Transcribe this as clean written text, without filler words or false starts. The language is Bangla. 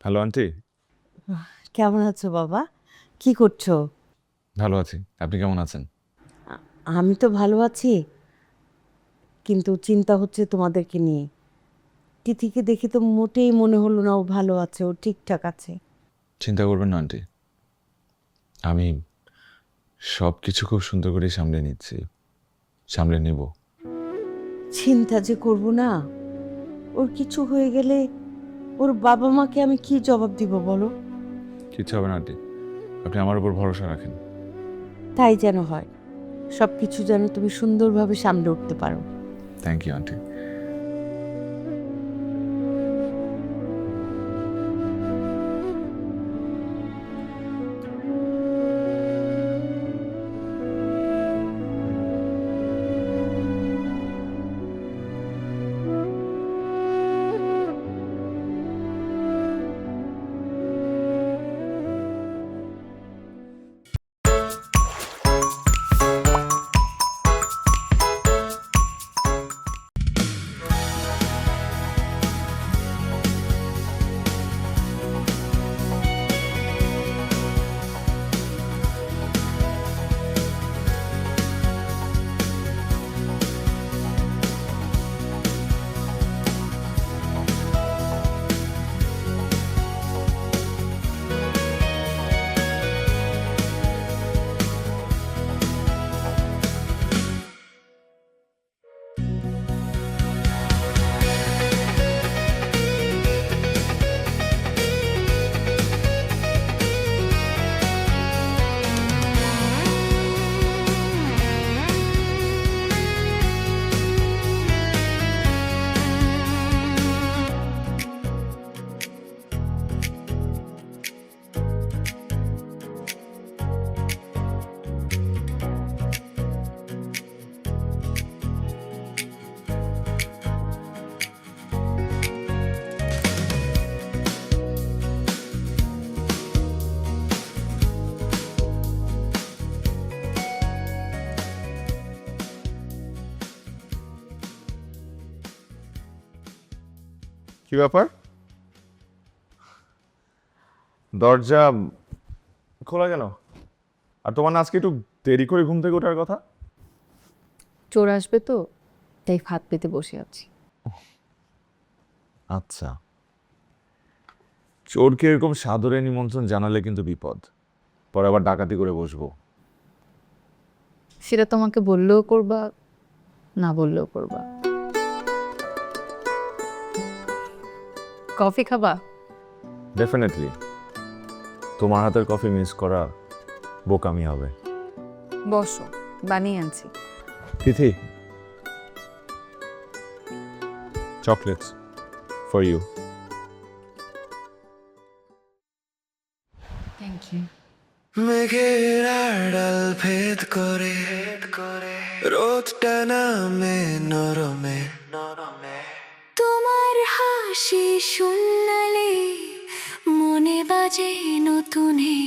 Hello aunty. কেমন আছো বাবা? কি করছো? ভালো আছি, আপনি কেমন আছেন? আমি তো ভালো আছি, কিন্তু চিন্তা হচ্ছে তোমাদেরকে নিয়ে। তিথিকে দেখে তো মোটেই মনে হলো না ও ভালো আছে, ও ঠিকঠাক আছে। চিন্তা করবেন না আন্টি, আমি সব কিছু খুব সুন্দর করে সামলে নিচ্ছি, সামলে নেব। চিন্তা যে করব না, ওর কিছু হয়ে গেলে ওর বাবা মাকে আমি কি জবাব দিব বলো? কিচ্ছু হবে না আন্টি, আপনি আমার উপর ভরসা রাখেন। তাই যেন হয়, সব কিছু যেন তুমি সুন্দরভাবে সামলে উঠতে পারো। Thank you aunty. কি ব্যাপার, দরজা খোলা কেন? আর তোমার না আজকে একটু দেরি করে ঘুম থেকে ওঠার কথা? চোর আসবে তো, তাই হাত পেতে বসে আছি। আচ্ছা, চোরকে এরকম সাদরে নিমন্ত্রণ জানালে কিন্তু বিপদ, পরে আবার ডাকাতি করে বসবো। সেটা তোমাকে বললেও করবা, না বললেও করবা। কফি খাবা? ডেফিনেটলি, তোমার হাতের কফি মিস করা বোকামি হবে। বসো, বানিয়ে আনছি। Tithi, chocolates for you. Thank you. মেঘের আড়াল ভেদ করে রোদটা নামে নরমে তোমার হাসি শুনলে মনে বাজে নতুনে